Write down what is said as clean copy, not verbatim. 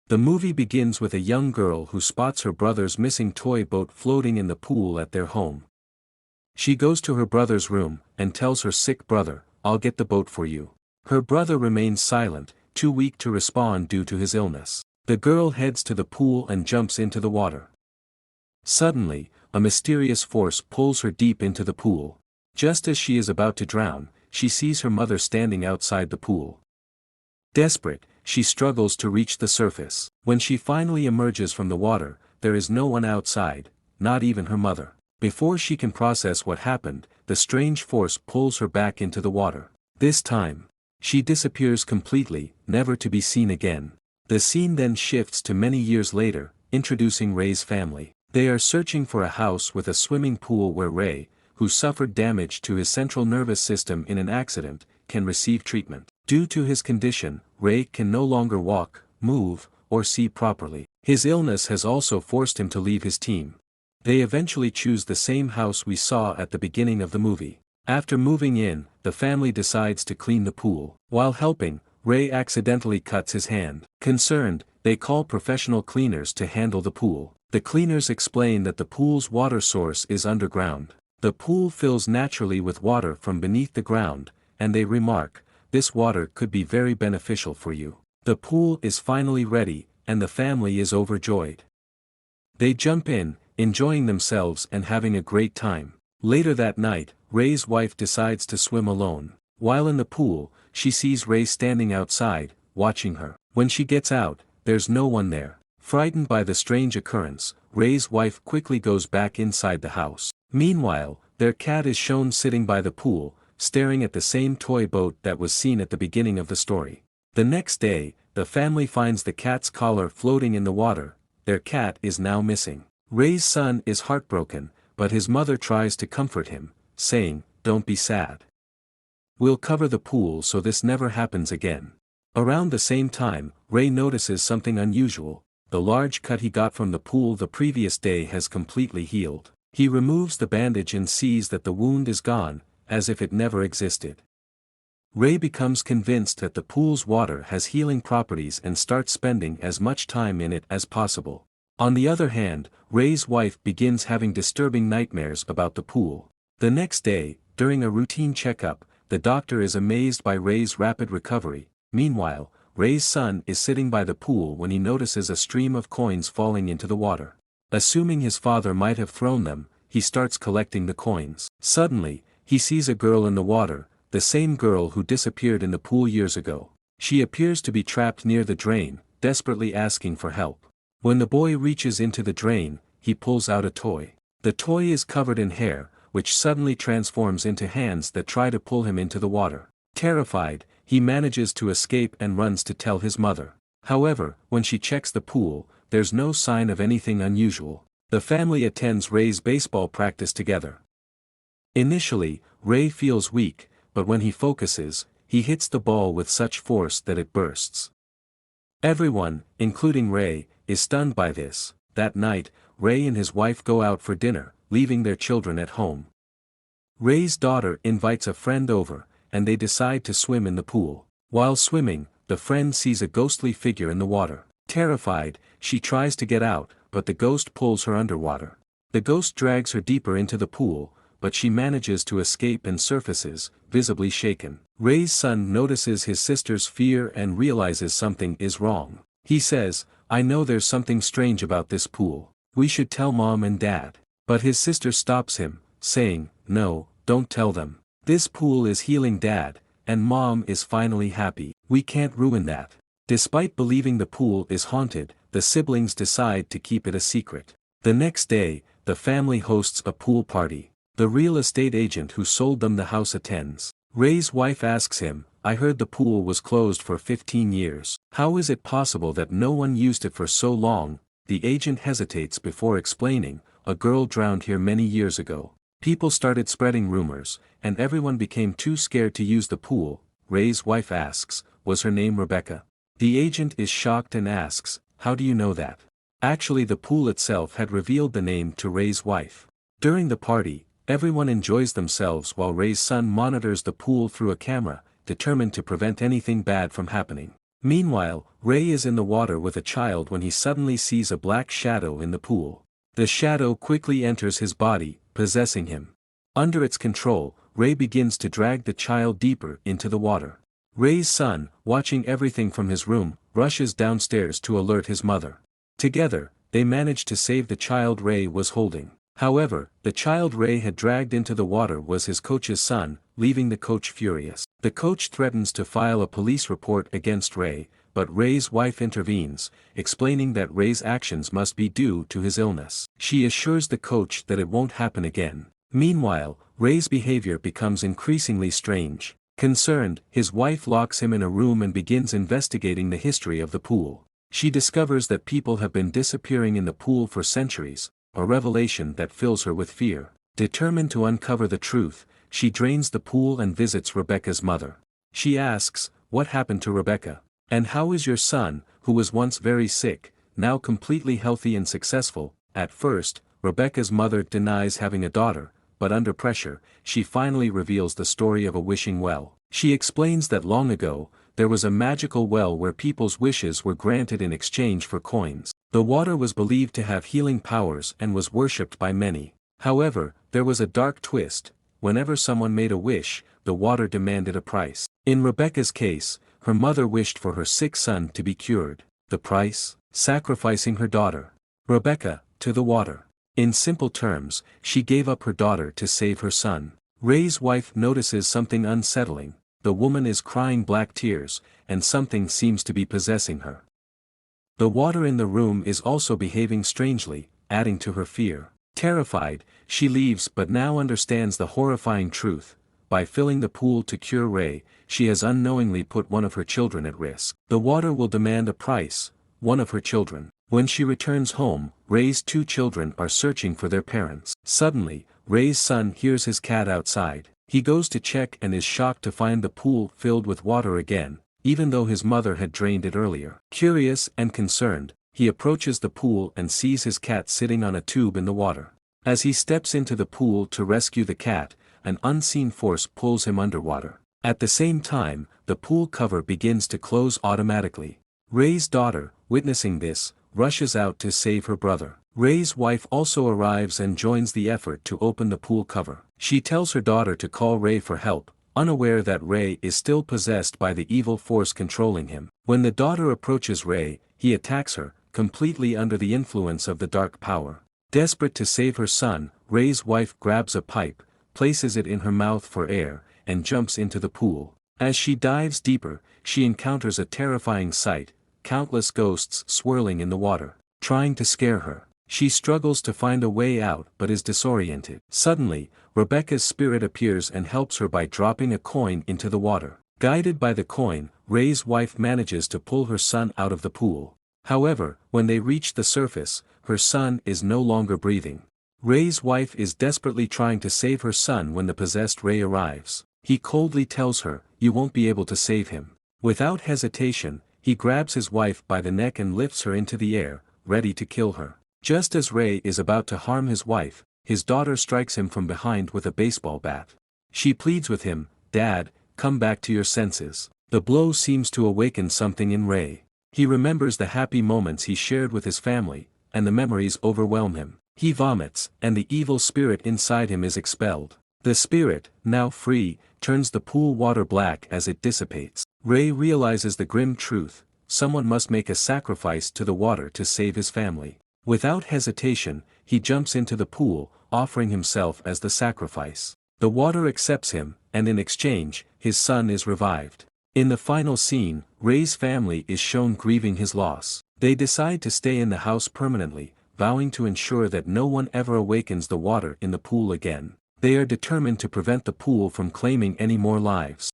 The movie begins with a young girl who spots her brother's missing toy boat floating in the pool at their home. She goes to her brother's room, and tells her sick brother, "I'll get the boat for you." Her brother remains silent, too weak to respond due to his illness. The girl heads to the pool and jumps into the water. Suddenly, a mysterious force pulls her deep into the pool. Just as she is about to drown, she sees her mother standing outside the pool. Desperate, she struggles to reach the surface. When she finally emerges from the water, there is no one outside, not even her mother. Before she can process what happened, the strange force pulls her back into the water. This time, she disappears completely, never to be seen again. The scene then shifts to many years later, introducing Ray's family. They are searching for a house with a swimming pool where Ray, who suffered damage to his central nervous system in an accident, can receive treatment. Due to his condition, Ray can no longer walk, move, or see properly. His illness has also forced him to leave his team. They eventually choose the same house we saw at the beginning of the movie. After moving in, the family decides to clean the pool. While helping, Ray accidentally cuts his hand. Concerned, they call professional cleaners to handle the pool. The cleaners explain that the pool's water source is underground. The pool fills naturally with water from beneath the ground, and they remark, "This water could be very beneficial for you." The pool is finally ready, and the family is overjoyed. They jump in, enjoying themselves and having a great time. Later that night, Ray's wife decides to swim alone. While in the pool, she sees Ray standing outside, watching her. When she gets out, there's no one there. Frightened by the strange occurrence, Ray's wife quickly goes back inside the house. Meanwhile, their cat is shown sitting by the pool, staring at the same toy boat that was seen at the beginning of the story. The next day, the family finds the cat's collar floating in the water. Their cat is now missing. Ray's son is heartbroken, but his mother tries to comfort him, saying, "Don't be sad. We'll cover the pool so this never happens again." Around the same time, Ray notices something unusual. The large cut he got from the pool the previous day has completely healed. He removes the bandage and sees that the wound is gone, as if it never existed. Ray becomes convinced that the pool's water has healing properties and starts spending as much time in it as possible. On the other hand, Ray's wife begins having disturbing nightmares about the pool. The next day, during a routine checkup, the doctor is amazed by Ray's rapid recovery. Meanwhile, Ray's son is sitting by the pool when he notices a stream of coins falling into the water. Assuming his father might have thrown them, he starts collecting the coins. Suddenly, he sees a girl in the water, the same girl who disappeared in the pool years ago. She appears to be trapped near the drain, desperately asking for help. When the boy reaches into the drain, he pulls out a toy. The toy is covered in hair, which suddenly transforms into hands that try to pull him into the water. Terrified, he manages to escape and runs to tell his mother. However, when she checks the pool, there's no sign of anything unusual. The family attends Ray's baseball practice together. Initially, Ray feels weak, but when he focuses, he hits the ball with such force that it bursts. Everyone, including Ray, is stunned by this. That night, Ray and his wife go out for dinner, leaving their children at home. Ray's daughter invites a friend over, and they decide to swim in the pool. While swimming, the friend sees a ghostly figure in the water. Terrified, she tries to get out, but the ghost pulls her underwater. The ghost drags her deeper into the pool, but she manages to escape and surfaces, visibly shaken. Ray's son notices his sister's fear and realizes something is wrong. He says, "I know there's something strange about this pool. We should tell Mom and Dad." But his sister stops him, saying, "No, don't tell them. This pool is healing Dad, and Mom is finally happy. We can't ruin that." Despite believing the pool is haunted, the siblings decide to keep it a secret. The next day, the family hosts a pool party. The real estate agent who sold them the house attends. Ray's wife asks him, "I heard the pool was closed for 15 years. How is it possible that no one used it for so long?" The agent hesitates before explaining, "A girl drowned here many years ago. People started spreading rumors, and everyone became too scared to use the pool." Ray's wife asks, "Was her name Rebecca?" The agent is shocked and asks, "How do you know that?" Actually, the pool itself had revealed the name to Ray's wife. During the party, everyone enjoys themselves while Ray's son monitors the pool through a camera, determined to prevent anything bad from happening. Meanwhile, Ray is in the water with a child when he suddenly sees a black shadow in the pool. The shadow quickly enters his body, possessing him. Under its control, Ray begins to drag the child deeper into the water. Ray's son, watching everything from his room, rushes downstairs to alert his mother. Together, they manage to save the child Ray was holding. However, the child Ray had dragged into the water was his coach's son, leaving the coach furious. The coach threatens to file a police report against Ray, but Ray's wife intervenes, explaining that Ray's actions must be due to his illness. She assures the coach that it won't happen again. Meanwhile, Ray's behavior becomes increasingly strange. Concerned, his wife locks him in a room and begins investigating the history of the pool. She discovers that people have been disappearing in the pool for centuries, a revelation that fills her with fear. Determined to uncover the truth, she drains the pool and visits Rebecca's mother. She asks, "What happened to Rebecca? And how is your son, who was once very sick, now completely healthy and successful?" At first, Rebecca's mother denies having a daughter, but under pressure, she finally reveals the story of a wishing well. She explains that long ago, there was a magical well where people's wishes were granted in exchange for coins. The water was believed to have healing powers and was worshipped by many. However, there was a dark twist: whenever someone made a wish, the water demanded a price. In Rebecca's case, her mother wished for her sick son to be cured. The price? Sacrificing her daughter, Rebecca, to the water. In simple terms, she gave up her daughter to save her son. Ray's wife notices something unsettling. The woman is crying black tears, and something seems to be possessing her. The water in the room is also behaving strangely, adding to her fear. Terrified, she leaves but now understands the horrifying truth. By filling the pool to cure Ray, she has unknowingly put one of her children at risk. The water will demand a price: one of her children. When she returns home, Ray's two children are searching for their parents. Suddenly, Ray's son hears his cat outside. He goes to check and is shocked to find the pool filled with water again, even though his mother had drained it earlier. Curious and concerned, he approaches the pool and sees his cat sitting on a tube in the water. As he steps into the pool to rescue the cat, an unseen force pulls him underwater. At the same time, the pool cover begins to close automatically. Ray's daughter, witnessing this, rushes out to save her brother. Ray's wife also arrives and joins the effort to open the pool cover. She tells her daughter to call Ray for help, unaware that Ray is still possessed by the evil force controlling him. When the daughter approaches Ray, he attacks her, completely under the influence of the dark power. Desperate to save her son, Ray's wife grabs a pipe, places it in her mouth for air, and jumps into the pool. As she dives deeper, she encounters a terrifying sight: countless ghosts swirling in the water, trying to scare her. She struggles to find a way out but is disoriented. Suddenly, Rebecca's spirit appears and helps her by dropping a coin into the water. Guided by the coin, Ray's wife manages to pull her son out of the pool. However, when they reach the surface, her son is no longer breathing. Ray's wife is desperately trying to save her son when the possessed Ray arrives. He coldly tells her, "You won't be able to save him." Without hesitation, he grabs his wife by the neck and lifts her into the air, ready to kill her. Just as Ray is about to harm his wife, his daughter strikes him from behind with a baseball bat. She pleads with him, "Dad, come back to your senses." The blow seems to awaken something in Ray. He remembers the happy moments he shared with his family, and the memories overwhelm him. He vomits, and the evil spirit inside him is expelled. The spirit, now free, turns the pool water black as it dissipates. Ray realizes the grim truth: someone must make a sacrifice to the water to save his family. Without hesitation, he jumps into the pool, offering himself as the sacrifice. The water accepts him, and in exchange, his son is revived. In the final scene, Ray's family is shown grieving his loss. They decide to stay in the house permanently, vowing to ensure that no one ever awakens the water in the pool again. They are determined to prevent the pool from claiming any more lives.